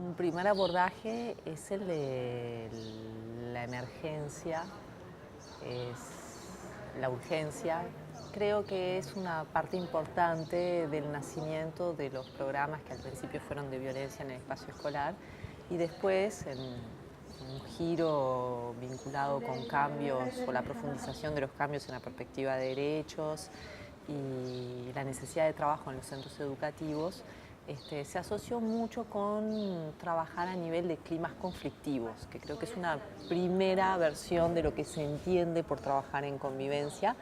Un primer abordaje es el de la emergencia, es la urgencia. Creo que es una parte importante del nacimiento de los programas que al principio fueron de violencia en el espacio escolar y después en un giro vinculado con cambios o la profundización de los cambios en la perspectiva de derechos y la necesidad de trabajo en los centros educativos. Se asoció mucho con trabajar a nivel de climas conflictivos, que creo que es una primera versión de lo que se entiende por trabajar en convivencia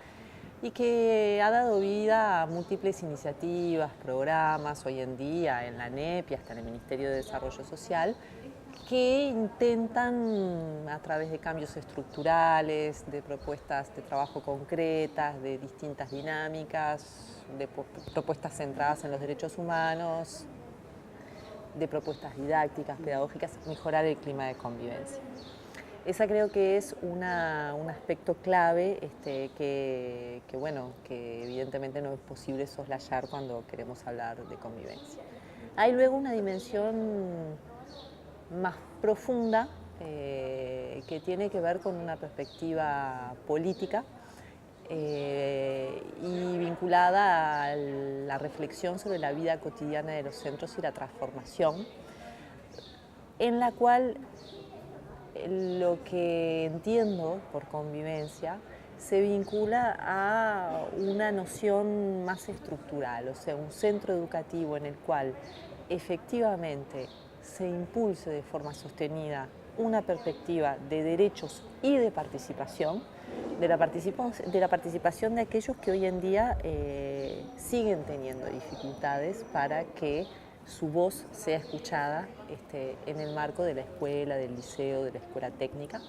y que ha dado vida a múltiples iniciativas, programas, hoy en día en la ANEP y hasta en el Ministerio de Desarrollo Social, que intentan a través de cambios estructurales, de propuestas de trabajo concretas, de distintas dinámicas, de propuestas centradas en los derechos humanos, de propuestas didácticas, pedagógicas, mejorar el clima de convivencia. Esa creo que es un aspecto clave que evidentemente no es posible soslayar cuando queremos hablar de convivencia. Hay luego una dimensión más profunda que tiene que ver con una perspectiva política y vinculada a la reflexión sobre la vida cotidiana de los centros y la transformación, en la cual lo que entiendo por convivencia se vincula a una noción más estructural, o sea, un centro educativo en el cual efectivamente se impulse de forma sostenida una perspectiva de derechos y de participación, de la participación de aquellos que hoy en día siguen teniendo dificultades para que su voz sea escuchada en el marco de la escuela, del liceo, de la escuela técnica,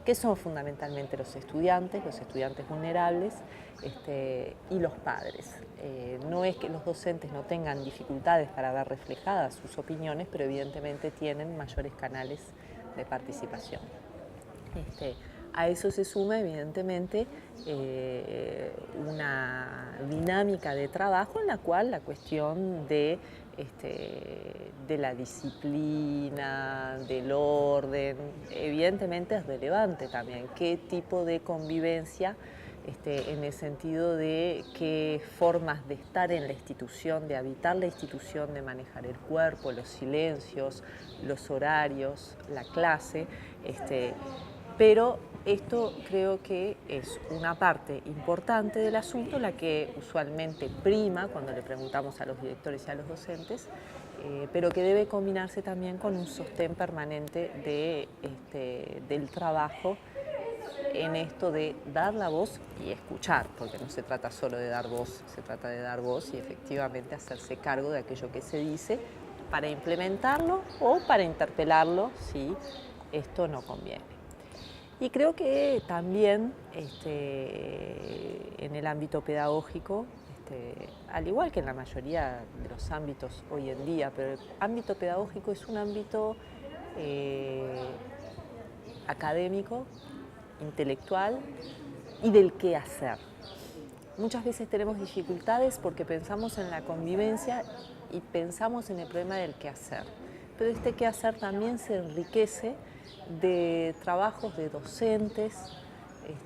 que son fundamentalmente los estudiantes vulnerables y los padres. No es que los docentes no tengan dificultades para ver reflejadas sus opiniones, pero evidentemente tienen mayores canales de participación. A eso se suma evidentemente una dinámica de trabajo en la cual la cuestión de la disciplina, del orden, evidentemente es relevante también. ¿Qué tipo de convivencia en el sentido de qué formas de estar en la institución, de habitar la institución, de manejar el cuerpo, los silencios, los horarios, la clase, pero esto creo que es una parte importante del asunto, la que usualmente prima cuando le preguntamos a los directores y a los docentes, pero que debe combinarse también con un sostén permanente del trabajo en esto de dar la voz y escuchar, porque no se trata solo de dar voz, se trata de dar voz y efectivamente hacerse cargo de aquello que se dice para implementarlo o para interpelarlo si esto no conviene. Y creo que también en el ámbito pedagógico, al igual que en la mayoría de los ámbitos hoy en día, pero el ámbito pedagógico es un ámbito académico, intelectual y del qué hacer. Muchas veces tenemos dificultades porque pensamos en la convivencia y pensamos en el problema del qué hacer. Pero este qué hacer también se enriquece de trabajos de docentes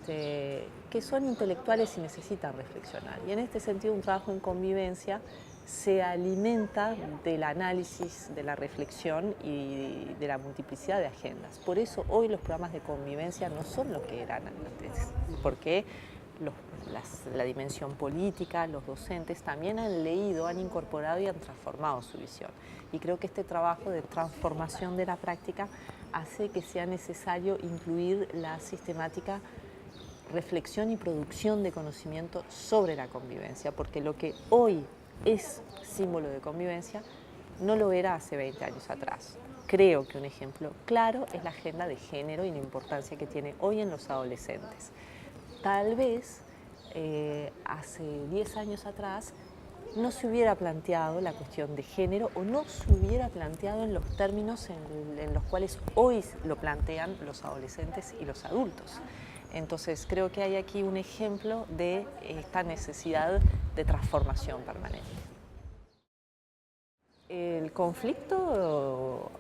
que son intelectuales y necesitan reflexionar. Y en este sentido un trabajo en convivencia se alimenta del análisis, de la reflexión y de la multiplicidad de agendas. Por eso hoy los programas de convivencia no son lo que eran antes, porque la dimensión política, los docentes también han leído, han incorporado y han transformado su visión. Y creo que este trabajo de transformación de la práctica hace que sea necesario incluir la sistemática reflexión y producción de conocimiento sobre la convivencia, porque lo que hoy es símbolo de convivencia no lo era hace 20 años atrás. Creo que un ejemplo claro es la agenda de género y la importancia que tiene hoy en los adolescentes. Tal vez hace 10 años atrás no se hubiera planteado la cuestión de género o no se hubiera planteado en los términos en los cuales hoy lo plantean los adolescentes y los adultos. Entonces creo que hay aquí un ejemplo de esta necesidad de transformación permanente. El conflicto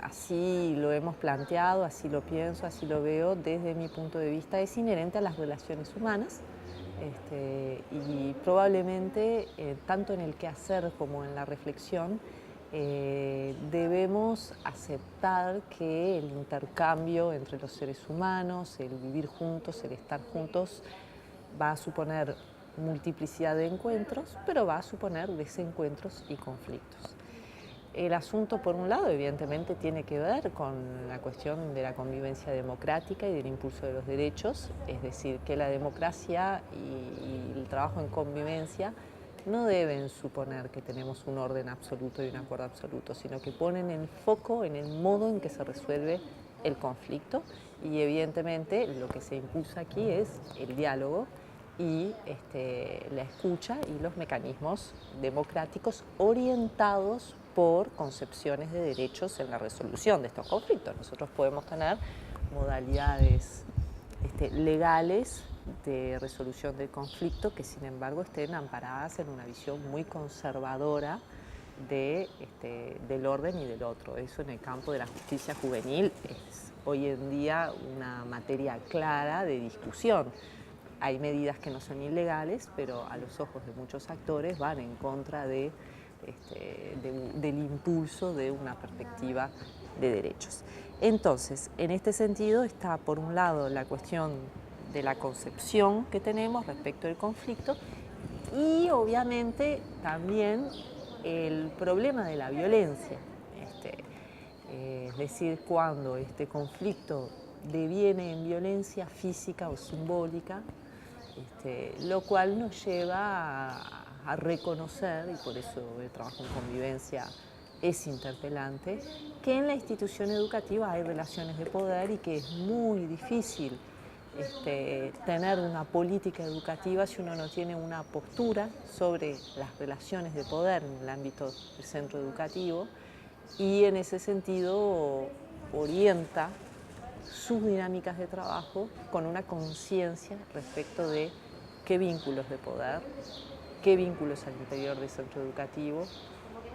así lo hemos planteado, así lo pienso, así lo veo desde mi punto de vista, es inherente a las relaciones humanas. Y probablemente, tanto en el quehacer como en la reflexión, debemos aceptar que el intercambio entre los seres humanos, el vivir juntos, el estar juntos, va a suponer multiplicidad de encuentros, pero va a suponer desencuentros y conflictos. El asunto, por un lado, evidentemente tiene que ver con la cuestión de la convivencia democrática y del impulso de los derechos, es decir, que la democracia y el trabajo en convivencia no deben suponer que tenemos un orden absoluto y un acuerdo absoluto, sino que ponen el foco en el modo en que se resuelve el conflicto y evidentemente lo que se impulsa aquí es el diálogo y la escucha y los mecanismos democráticos orientados por concepciones de derechos en la resolución de estos conflictos. Nosotros podemos tener modalidades legales de resolución del conflicto que sin embargo estén amparadas en una visión muy conservadora del orden y del otro. Eso en el campo de la justicia juvenil es hoy en día una materia clara de discusión. Hay medidas que no son ilegales, pero a los ojos de muchos actores van en contra del impulso de una perspectiva de derechos. Entonces, en este sentido está por un lado la cuestión de la concepción que tenemos respecto del conflicto y obviamente también el problema de la violencia. Es decir, cuando este conflicto deviene en violencia física o simbólica, lo cual nos lleva a reconocer, y por eso el trabajo en convivencia es interpelante, que en la institución educativa hay relaciones de poder y que es muy difícil tener una política educativa si uno no tiene una postura sobre las relaciones de poder en el ámbito del centro educativo y en ese sentido orienta sus dinámicas de trabajo con una conciencia respecto de qué vínculos de poder, qué vínculos al interior del centro educativo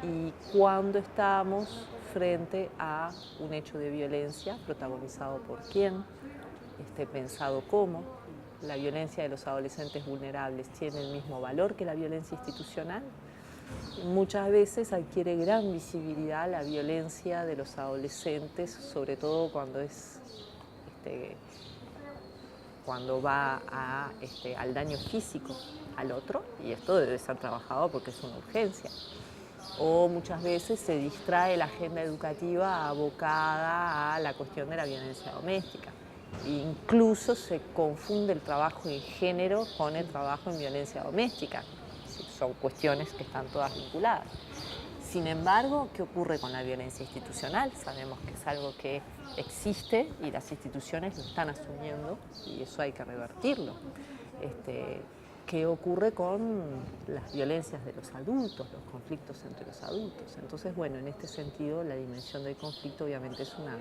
y cuándo estamos frente a un hecho de violencia protagonizado por quién, pensado cómo. La violencia de los adolescentes vulnerables tiene el mismo valor que la violencia institucional. Muchas veces adquiere gran visibilidad la violencia de los adolescentes, sobre todo cuando va al daño físico al otro, y esto debe ser trabajado porque es una urgencia. O muchas veces se distrae la agenda educativa abocada a la cuestión de la violencia doméstica. Incluso se confunde el trabajo en género con el trabajo en violencia doméstica. Son cuestiones que están todas vinculadas. Sin embargo, ¿qué ocurre con la violencia institucional? Sabemos que es algo que existe y las instituciones lo están asumiendo y eso hay que revertirlo. ¿Qué ocurre con las violencias de los adultos, los conflictos entre los adultos? Entonces, bueno, en este sentido, la dimensión del conflicto obviamente es una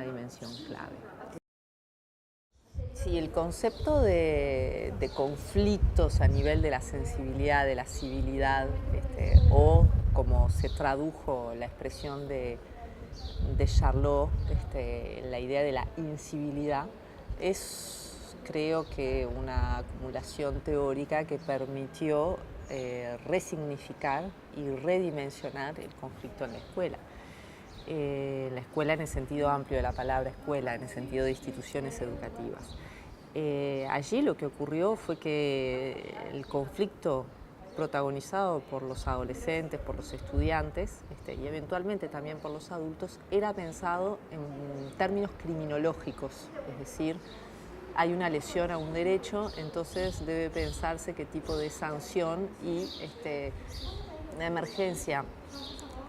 dimensión clave. Sí, el concepto de conflictos a nivel de la sensibilidad, de la civilidad, o como se tradujo la expresión de Charlot, la idea de la incivilidad, es creo que una acumulación teórica que permitió resignificar y redimensionar el conflicto en la escuela. La escuela en el sentido amplio de la palabra escuela, en el sentido de instituciones educativas. Allí lo que ocurrió fue que el conflicto protagonizado por los adolescentes, por los estudiantes y eventualmente también por los adultos, era pensado en términos criminológicos, es decir, hay una lesión a un derecho, entonces debe pensarse qué tipo de sanción y la emergencia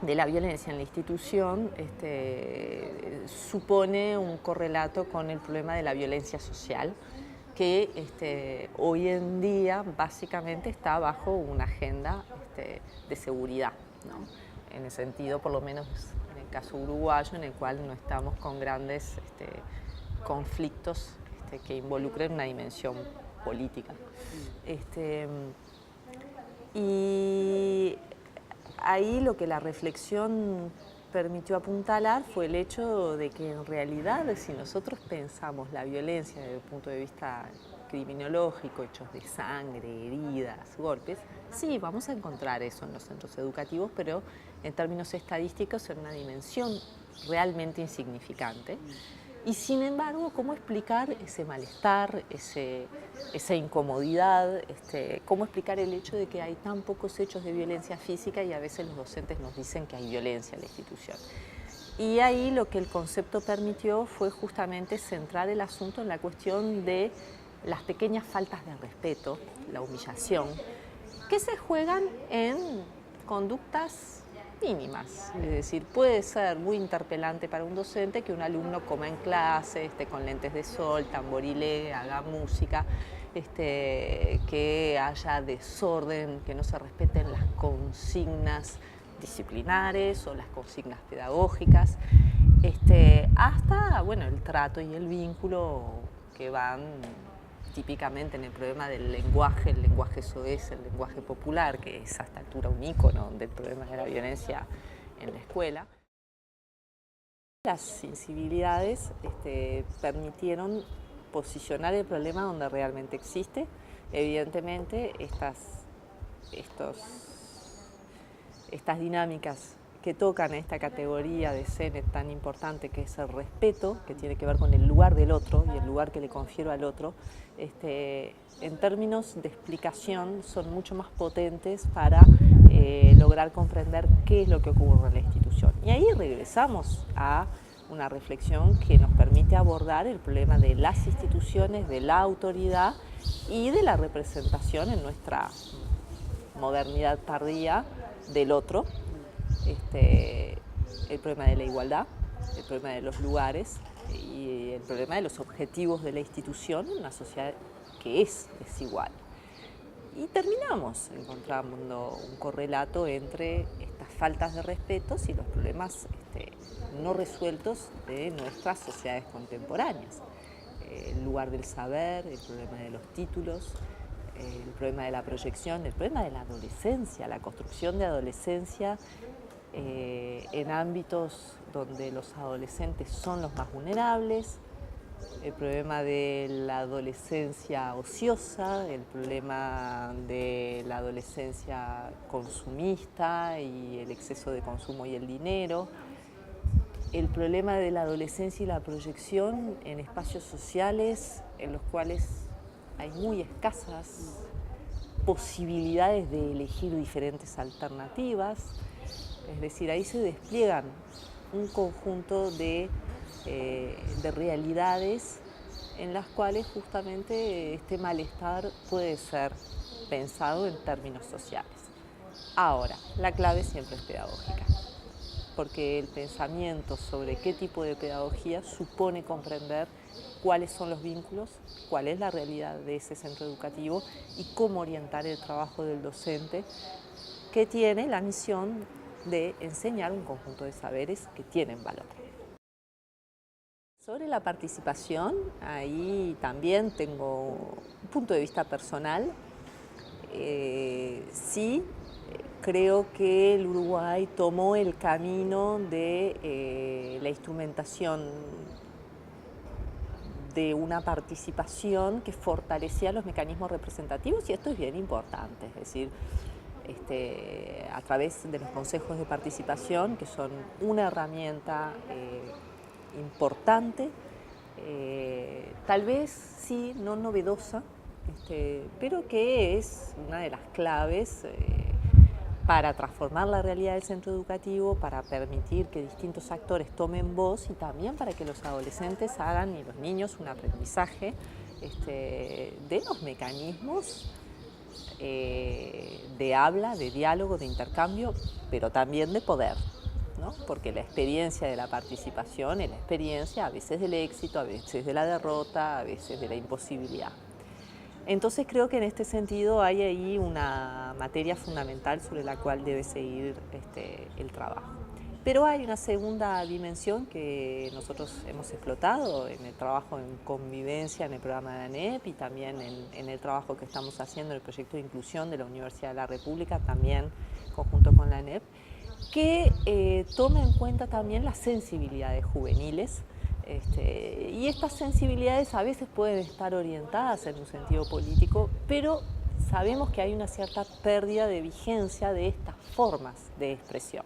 de la violencia en la institución supone un correlato con el problema de la violencia social, que hoy en día básicamente está bajo una agenda de seguridad, ¿no? En el sentido, por lo menos en el caso uruguayo, en el cual no estamos con grandes conflictos que involucren una dimensión política. Y ahí lo que la reflexión permitió apuntalar fue el hecho de que en realidad, si nosotros pensamos la violencia desde el punto de vista criminológico, hechos de sangre, heridas, golpes, sí, vamos a encontrar eso en los centros educativos, pero en términos estadísticos en una dimensión realmente insignificante. Y sin embargo, ¿cómo explicar ese malestar, esa incomodidad? ¿Cómo explicar el hecho de que hay tan pocos hechos de violencia física y a veces los docentes nos dicen que hay violencia en la institución? Y ahí lo que el concepto permitió fue justamente centrar el asunto en la cuestión de las pequeñas faltas de respeto, la humillación, que se juegan en conductas mínimas. Es decir, puede ser muy interpelante para un docente que un alumno coma en clase, esté con lentes de sol, tamborilee, haga música, que haya desorden, que no se respeten las consignas disciplinares o las consignas pedagógicas, hasta bueno, el trato y el vínculo que van típicamente en el problema del lenguaje, el lenguaje soez, el lenguaje popular, que es a esta altura un ícono del problema de la violencia en la escuela. Las sensibilidades permitieron posicionar el problema donde realmente existe. Evidentemente, estas dinámicas que tocan esta categoría de CENET tan importante que es el respeto, que tiene que ver con el lugar del otro y el lugar que le confiero al otro, en términos de explicación son mucho más potentes para lograr comprender qué es lo que ocurre en la institución. Y ahí regresamos a una reflexión que nos permite abordar el problema de las instituciones, de la autoridad y de la representación en nuestra modernidad tardía del otro, el problema de la igualdad, el problema de los lugares y el problema de los objetivos de la institución en una sociedad que es desigual. Y terminamos encontrando un correlato entre estas faltas de respeto y los problemas no resueltos de nuestras sociedades contemporáneas. El lugar del saber, el problema de los títulos, el problema de la proyección, el problema de la adolescencia, la construcción de adolescencia en ámbitos donde los adolescentes son los más vulnerables, el problema de la adolescencia ociosa, el problema de la adolescencia consumista y el exceso de consumo y el dinero, el problema de la adolescencia y la proyección en espacios sociales en los cuales hay muy escasas posibilidades de elegir diferentes alternativas. Es decir, ahí se despliegan un conjunto de realidades en las cuales justamente este malestar puede ser pensado en términos sociales. Ahora, la clave siempre es pedagógica, porque el pensamiento sobre qué tipo de pedagogía supone comprender cuáles son los vínculos, cuál es la realidad de ese centro educativo y cómo orientar el trabajo del docente, que tiene la misión de enseñar un conjunto de saberes que tienen valor. Sobre la participación, ahí también tengo un punto de vista personal. Sí, creo que el Uruguay tomó el camino de la instrumentación de una participación que fortalecía los mecanismos representativos, y esto es bien importante, es decir, a través de los consejos de participación, que son una herramienta importante, tal vez sí, no novedosa, pero que es una de las claves para transformar la realidad del centro educativo, para permitir que distintos actores tomen voz y también para que los adolescentes hagan y los niños un aprendizaje de los mecanismos de habla, de diálogo, de intercambio, pero también de poder, ¿no? Porque la experiencia de la participación es la experiencia a veces del éxito, a veces de la derrota, a veces de la imposibilidad. Entonces creo que en este sentido hay ahí una materia fundamental sobre la cual debe seguir el trabajo. Pero hay una segunda dimensión que nosotros hemos explotado en el trabajo en convivencia en el programa de la ANEP y también en el trabajo que estamos haciendo en el proyecto de inclusión de la Universidad de la República, también conjunto con la ANEP, que toma en cuenta también las sensibilidades juveniles. Y estas sensibilidades a veces pueden estar orientadas en un sentido político, pero sabemos que hay una cierta pérdida de vigencia de estas formas de expresión.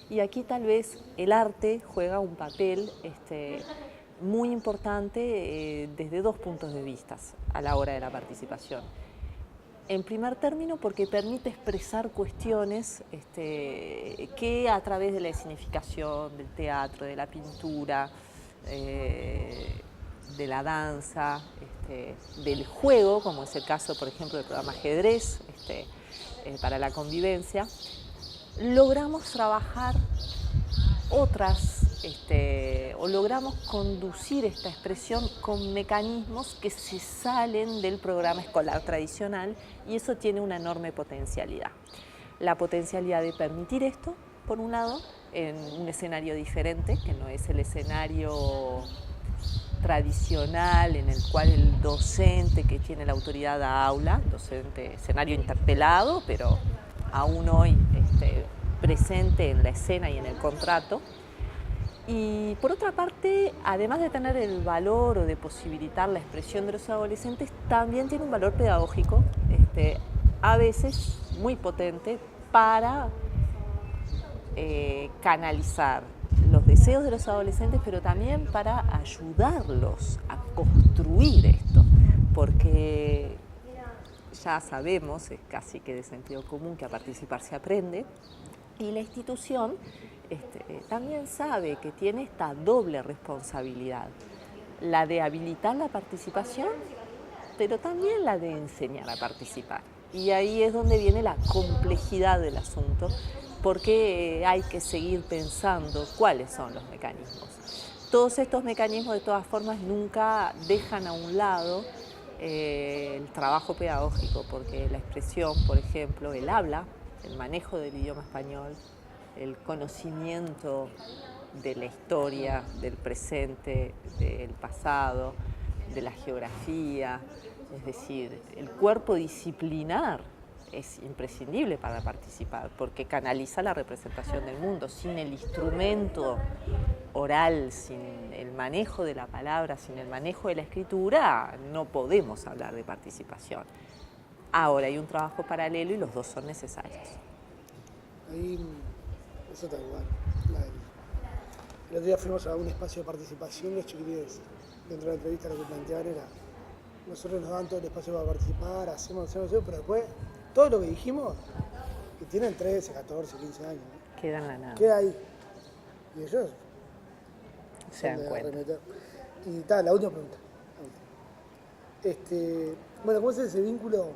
Y aquí tal vez el arte juega un papel muy importante desde dos puntos de vista a la hora de la participación. En primer término, porque permite expresar cuestiones que a través de la escenificación, del teatro, de la pintura, de la danza, del juego, como es el caso, por ejemplo, del programa Ajedrez para la convivencia, logramos trabajar o logramos conducir esta expresión con mecanismos que se salen del programa escolar tradicional, y eso tiene una enorme potencialidad. La potencialidad de permitir esto, por un lado, en un escenario diferente, que no es el escenario tradicional en el cual el docente que tiene la autoridad da aula, docente, escenario interpelado, pero aún hoy presente en la escena y en el contrato. Y por otra parte, además de tener el valor o de posibilitar la expresión de los adolescentes, también tiene un valor pedagógico, a veces muy potente, para canalizar los deseos de los adolescentes, pero también para ayudarlos a construir esto, porque ya sabemos, es casi que de sentido común, que a participar se aprende, y la institución también sabe que tiene esta doble responsabilidad, la de habilitar la participación, pero también la de enseñar a participar. Y ahí es donde viene la complejidad del asunto, porque hay que seguir pensando cuáles son los mecanismos. Todos estos mecanismos, de todas formas, nunca dejan a un lado el trabajo pedagógico, porque la expresión, por ejemplo, el habla, el manejo del idioma español, el conocimiento de la historia, del presente, del pasado, de la geografía, es decir, el cuerpo disciplinar es imprescindible para participar, porque canaliza la representación del mundo. Sin el instrumento oral, sin el manejo de la palabra, sin el manejo de la escritura, no podemos hablar de participación. Ahora hay un trabajo paralelo y los dos son necesarios. Ahí, eso tal cual. El otro día fuimos a un espacio de participación, los chiquillos, dentro de la entrevista, lo que planteaban era: nosotros nos dan todo el espacio para participar, hacemos, pero después todo lo que dijimos, que tienen 13, 14, 15 años, ¿no? Queda en la nada. Queda ahí. Y ellos se dan cuenta. Arremeter. Y tal, la última pregunta. Bueno, ¿cómo es ese vínculo?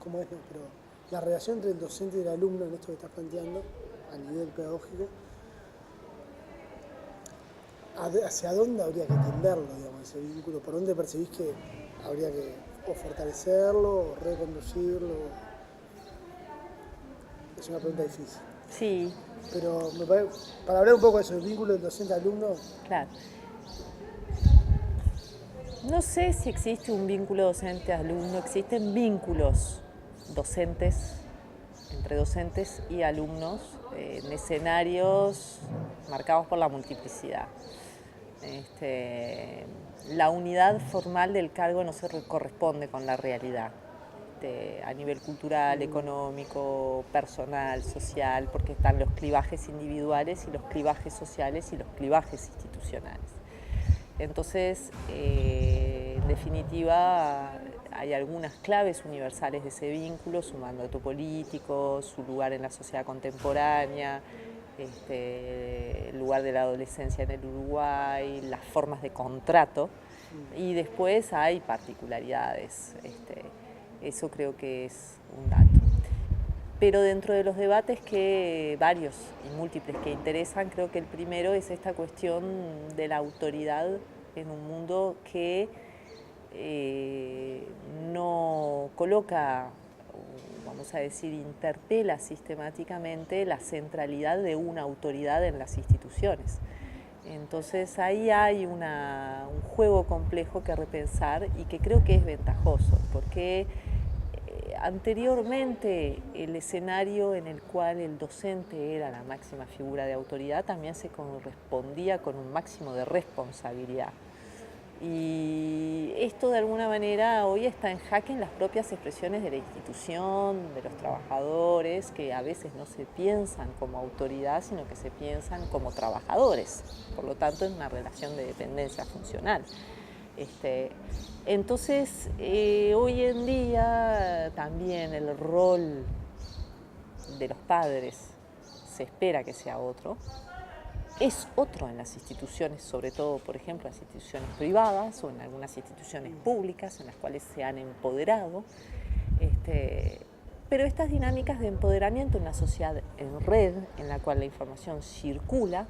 ¿Cómo es? No, pero la relación entre el docente y el alumno en esto que estás planteando, a nivel pedagógico, ¿hacia dónde habría que tenderlo, digamos, ese vínculo? ¿Por dónde percibís que habría que o fortalecerlo o reconducirlo? Es una pregunta difícil. Sí. Pero para hablar un poco de eso, el vínculo del docente-alumno. Claro. No sé si existe un vínculo docente-alumno, existen vínculos docentes, entre docentes y alumnos, en escenarios marcados por la multiplicidad. La unidad formal del cargo no se corresponde con la realidad, a nivel cultural, económico, personal, social, porque están los clivajes individuales y los clivajes sociales y los clivajes institucionales. Entonces, en definitiva, hay algunas claves universales de ese vínculo: su mandato político, su lugar en la sociedad contemporánea, el lugar de la adolescencia en el Uruguay, las formas de contrato, y después hay particularidades. Eso creo que es un dato. Pero dentro de los debates varios y múltiples que interesan, creo que el primero es esta cuestión de la autoridad en un mundo que no coloca, vamos a decir, interpela sistemáticamente la centralidad de una autoridad en las instituciones. Entonces ahí hay un juego complejo que repensar y que creo que es ventajoso, porque anteriormente el escenario en el cual el docente era la máxima figura de autoridad también se correspondía con un máximo de responsabilidad. Y esto de alguna manera hoy está en jaque en las propias expresiones de la institución, de los trabajadores, que a veces no se piensan como autoridad, sino que se piensan como trabajadores, por lo tanto en una relación de dependencia funcional. Entonces, hoy en día también el rol de los padres se espera que sea otro. Es otro en las instituciones, sobre todo, por ejemplo, en las instituciones privadas o en algunas instituciones públicas en las cuales se han empoderado. Pero estas dinámicas de empoderamiento en una sociedad en red, en la cual la información circula,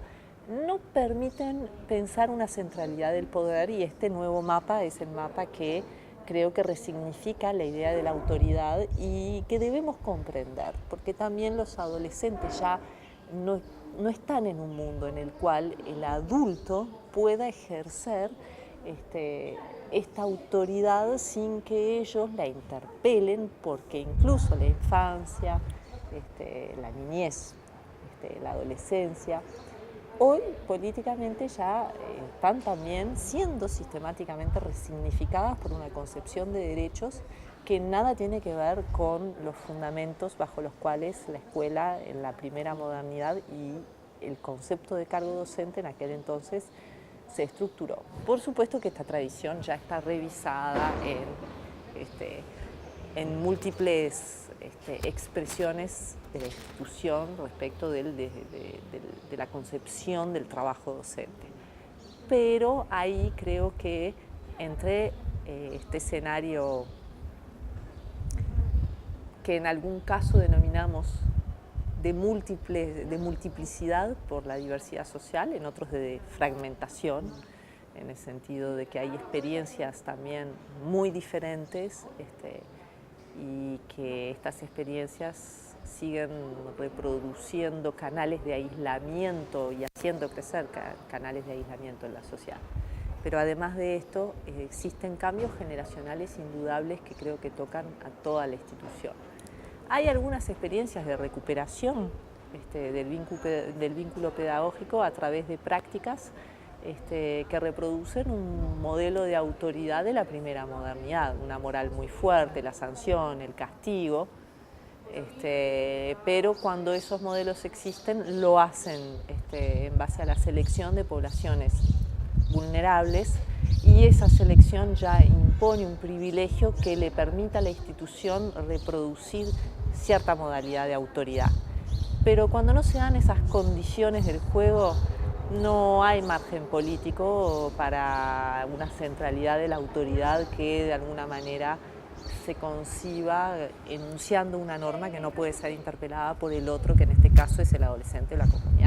no permiten pensar una centralidad del poder, y este nuevo mapa es el mapa que creo que resignifica la idea de la autoridad y que debemos comprender, porque también los adolescentes ya no están en un mundo en el cual el adulto pueda ejercer esta autoridad sin que ellos la interpelen, porque incluso la infancia, la niñez, la adolescencia, hoy políticamente ya están también siendo sistemáticamente resignificadas por una concepción de derechos que nada tiene que ver con los fundamentos bajo los cuales la escuela en la primera modernidad y el concepto de cargo docente en aquel entonces se estructuró. Por supuesto que esta tradición ya está revisada en múltiples expresiones de la institución respecto de la concepción del trabajo docente. Pero ahí creo que entre este escenario que en algún caso denominamos de multiplicidad por la diversidad social, en otros de fragmentación, en el sentido de que hay experiencias también muy diferentes y que estas experiencias siguen reproduciendo canales de aislamiento y haciendo crecer canales de aislamiento en la sociedad. Pero además de esto, existen cambios generacionales indudables que creo que tocan a toda la institución. Hay algunas experiencias de recuperación del vínculo pedagógico a través de prácticas que reproducen un modelo de autoridad de la primera modernidad, una moral muy fuerte, la sanción, el castigo, pero cuando esos modelos existen lo hacen en base a la selección de poblaciones vulnerables, y esa selección ya impone un privilegio que le permita a la institución reproducir cierta modalidad de autoridad. Pero cuando no se dan esas condiciones del juego, no hay margen político para una centralidad de la autoridad que de alguna manera se conciba enunciando una norma que no puede ser interpelada por el otro, que en este caso es el adolescente o la comunidad.